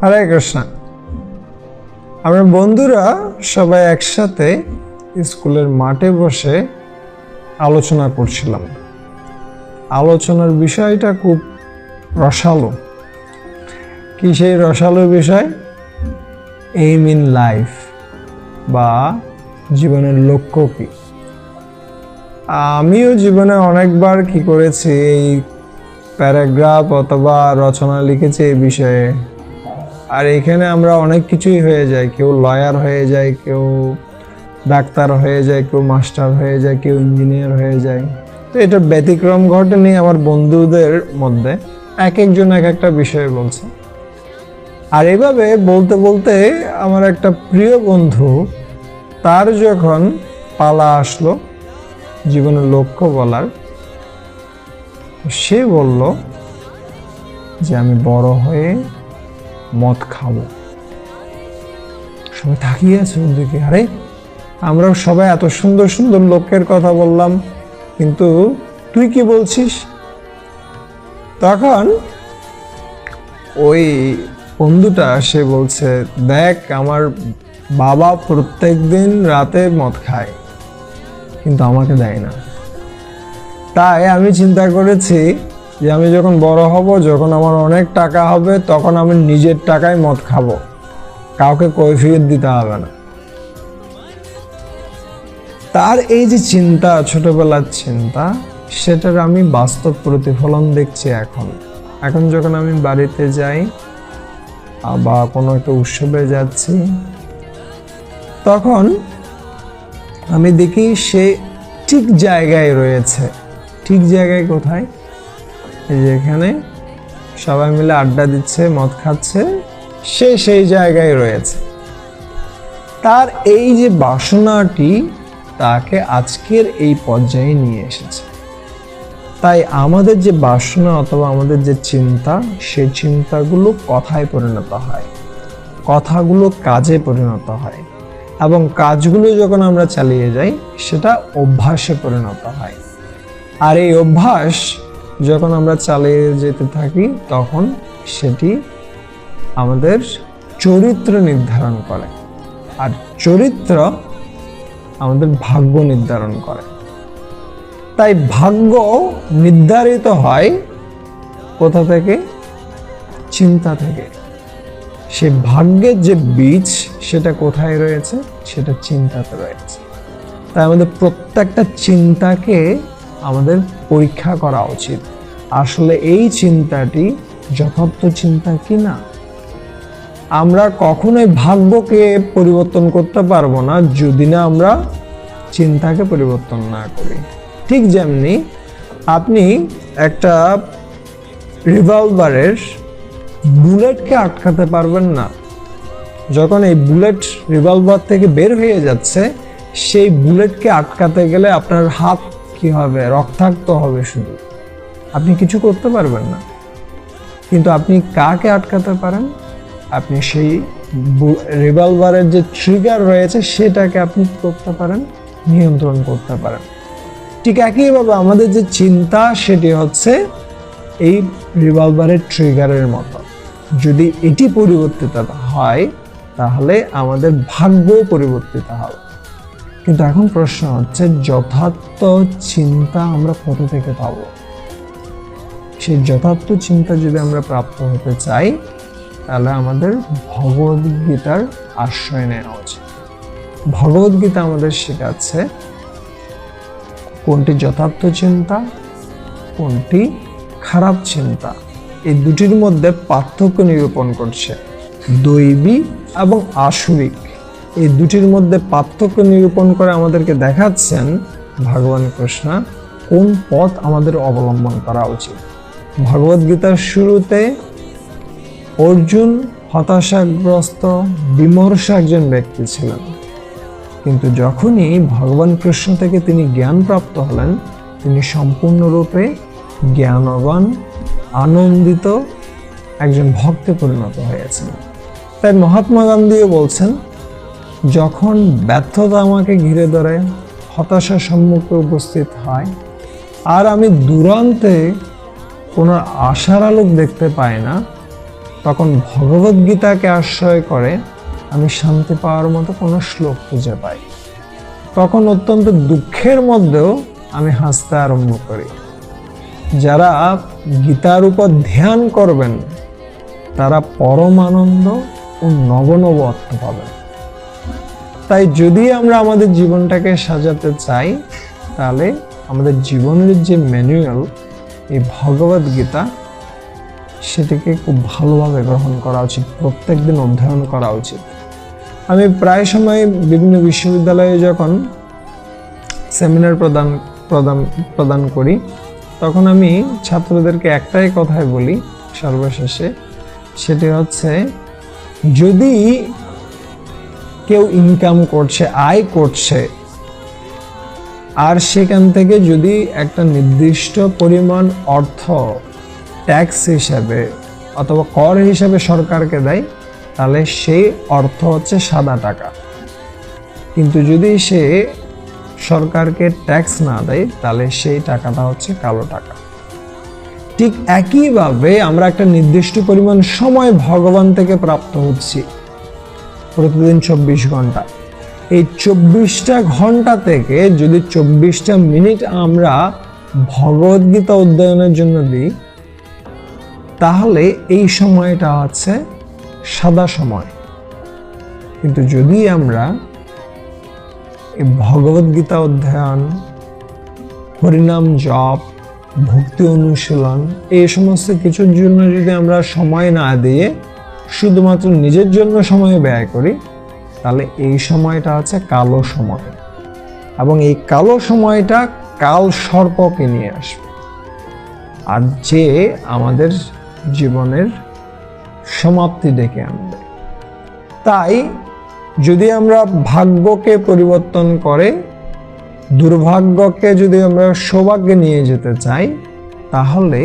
হরে কৃষ্ণ। আমরা বন্ধুরা সবাই একসাথে স্কুলের মাঠে বসে আলোচনা করছিলাম। আলোচনার বিষয়টা খুব রসালো। কি সেই রসালো বিষয়? এইম ইন লাইফ বা জীবনের লক্ষ্য কি। আমিও জীবনে অনেকবার কি করেছি, এই প্যারাগ্রাফ অথবা রচনা লিখেছি এই বিষয়ে। আর এখানে আমরা অনেক কিছুই হয়ে যাই, কেউ লয়ার হয়ে যায়, কেউ ডাক্তার হয়ে যায়, কেউ মাস্টার হয়ে যায়, কেউ ইঞ্জিনিয়ার হয়ে যায়। তো এটা ব্যতিক্রম ঘটেনি আমার বন্ধুদের মধ্যে, এক একজন এক একটা বিষয় বলছে। আর এভাবে বলতে বলতে আমার একটা প্রিয় বন্ধু, তার যখন পালা আসলো জীবনের লক্ষ্য বলার, সে বলল যে আমি বড় হয়ে মদ খাবো। সবাই তাকিয়ে আছে ওর দিকে। আরে আমরা সবাই এত সুন্দর সুন্দর লক্ষ্যের কথা বললাম, কিন্তু তুই কি বলছিস? তখন ওই বন্ধুটা সে বলছে, দেখ আমার বাবা প্রত্যেক দিন রাতে মদ খায়, কিন্তু আমাকে দেয় না। তাই আমি চিন্তা করেছি যে আমি যখন বড় হব, যখন আমার অনেক টাকা হবে, তখন আমি নিজের টাকায় মদ খাবো, কাউকে কৈফিয়ত দিতে হবে না। তার এই যে চিন্তা, ছোটবেলার চিন্তা, সেটার আমি বাস্তব প্রতিফলন দেখছি এখন যখন আমি বাড়িতে যাই বা কোনো একটা উৎসবে যাচ্ছি, তখন আমি দেখি সে ঠিক জায়গায় রয়েছে। ঠিক জায়গায় কোথায়? যেখানে সবাই মিলে আড্ডা দিচ্ছে, মদ খাচ্ছে, সে সেই জায়গায় রয়েছে। তার এই যে বাসনাটি তাকে আজকের এই পর্যায়ে নিয়ে এসেছে। তাই আমাদের যে বাসনা অথবা আমাদের যে চিন্তা, সেই চিন্তাগুলো কথায় পরিণত হয়, কথাগুলো কাজে পরিণত হয়, এবং কাজগুলো যখন আমরা চালিয়ে যাই সেটা অভ্যাসে পরিণত হয়। আর এই অভ্যাস যখন আমরা চালিয়ে যেতে থাকি, তখন সেটি আমাদের চরিত্র নির্ধারণ করে। আর চরিত্র আমাদের ভাগ্য নির্ধারণ করে। তাই ভাগ্য নির্ধারিত হয় কোথা থেকে? চিন্তা থেকে। সে ভাগ্যের যে বীজ, সেটা কোথায় রয়েছে? সেটা চিন্তাতে রয়েছে। তাই আমাদের প্রত্যেকটা চিন্তাকে আমাদের পরীক্ষা করা উচিত, আসলে এই চিন্তাটি যথার্থ চিন্তা কি না। আমরা কখনোই ভাগ্যকে পরিবর্তন করতে পারবো না যদি না আমরা চিন্তাকে পরিবর্তন না করি। ঠিক যেমনি আপনি একটা রিভলভারের বুলেটকে আটকাতে পারবেন না। যখন এই বুলেট রিভলভার থেকে বের হয়ে যাচ্ছে, সেই বুলেটকে আটকাতে গেলে আপনার হাত কি হবে? রক্তাক্ত হবে শুধু, আপনি কিছু করতে পারবেন না। কিন্তু আপনি কাকে আটকাতে পারেন? আপনি সেই রিভলভারের যে ট্রিগার রয়েছে সেটাকে আপনি করতে পারেন, নিয়ন্ত্রণ করতে পারেন। ঠিক একইভাবে আমাদের যে চিন্তা, সেটি হচ্ছে এই রিভলভারের ট্রিগারের মতো। যদি এটি পরিবর্তিত হয়, তাহলে আমাদের ভাগ্য পরিবর্তিত হবে। কিন্তু এখন প্রশ্ন হচ্ছে, যথার্থ চিন্তা আমরা কোথা থেকে পাব? সেই যথার্থ চিন্তা যদি আমরা প্রাপ্ত হতে চাই, তাহলে আমাদের ভগবদ্গীতার আশ্রয় নেওয়া উচিত। ভগবদ্গীতা আমাদের শেখাচ্ছে কোনটি যথার্থ চিন্তা, কোনটি খারাপ চিন্তা। এই দুটির মধ্যে পার্থক্য নিরূপণ করছে। দৈবী এবং আসুরিক, এই দুটির মধ্যে পার্থক্য নিরূপণ করে আমাদেরকে দেখাচ্ছেন ভগবান কৃষ্ণ কোন পথ আমাদের অবলম্বন করা উচিত। ভগবদ্গীতার শুরুতে অর্জুন হতাশাগ্রস্ত, বিমর্ষ একজন ব্যক্তি ছিলেন, কিন্তু যখনই ভগবান কৃষ্ণ থেকে তিনি জ্ঞান প্রাপ্ত হলেন, তিনি সম্পূর্ণরূপে জ্ঞানবান, আনন্দিত একজন ভক্তে পরিণত হয়েছেন। তাই মহাত্মা গান্ধীও বলছেন, যখন ব্যর্থতা আমাকে ঘিরে ধরে, হতাশার সম্মুখে উপস্থিত হয়, আর আমি দূরান্তে কোনো আশার আলোক দেখতে পাই না, তখন ভগবদ্গীতাকে আশ্রয় করে আমি শান্তি পাওয়ার মতো কোনো শ্লোক খুঁজে পাই। তখন অত্যন্ত দুঃখের মধ্যেও আমি হাসতে আরম্ভ করি। যারা গীতার উপর ধ্যান করবেন তারা পরম আনন্দ ও নব নব অর্থ পাবেন। তাই যদি আমরা আমাদের জীবনটাকে সাজাতে চাই, তাহলে আমাদের জীবনের যে ম্যানুয়াল, এই ভগবদ গীতা, সেটিকে খুব ভালোভাবে গ্রহণ করা উচিত, প্রত্যেকদিন অধ্যয়ন করা উচিত। আমি প্রায় সময় বিভিন্ন বিশ্ববিদ্যালয়ে যখন সেমিনার প্রদান করি, তখন আমি ছাত্রদেরকে একটাই কথাই বলি সর্বশেষে, সেটি হচ্ছে, যদি কেউ ইনকাম করছে, আয় করছে, আর সেখান থেকে যদি একটা নির্দিষ্ট পরিমাণ অর্থ ট্যাক্স হিসাবে অথবা কর হিসাবে সরকারকে দেয়, তাহলে সেই অর্থ হচ্ছে সাদা টাকা। কিন্তু যদি সে সরকারকে ট্যাক্স না দেয়, তাহলে সেই টাকাটা হচ্ছে কালো টাকা। ঠিক একইভাবে আমরা একটা নির্দিষ্ট পরিমাণ সময় ভগবান থেকে প্রাপ্ত হচ্ছি, প্রতিদিন 24 ঘন্টা। এই 24টা ঘন্টা থেকে যদি 24টা মিনিট আমরা ভগবদ্গীতা অধ্যয়নের জন্য দিই, তাহলে এই সময়টা হচ্ছে সাদা সময়। কিন্তু যদি আমরা এই ভগবদ্গীতা অধ্যয়ন, হরিনাম জপ, ভক্তি অনুশীলন, এই সমস্ত কিছুর জন্য যদি আমরা সময় না দিয়ে শুধুমাত্র নিজের জন্য সময় ব্যয় করি, তাহলে এই সময়টা হচ্ছে কালো সময়, এবং এই কালো সময়টা কাল সর্পকে নিয়ে আসবে, আর যে আমাদের জীবনের সমাপ্তি ডেকে আনবে। তাই যদি আমরা ভাগ্যকে পরিবর্তন করে দুর্ভাগ্যকে যদি আমরা সৌভাগ্যে নিয়ে যেতে চাই, তাহলে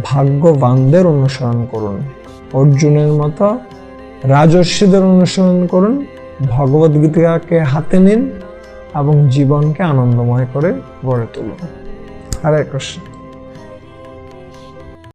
ভাগ্যবানদের অনুসরণ করুন, অর্জুনের মতো রাজর্ষিদের অনুসরণ করুন, ভগবদ্গীতাকে হাতে নিন এবং জীবনকে আনন্দময় করে গড়ে তুলুন। হরে কৃষ্ণ।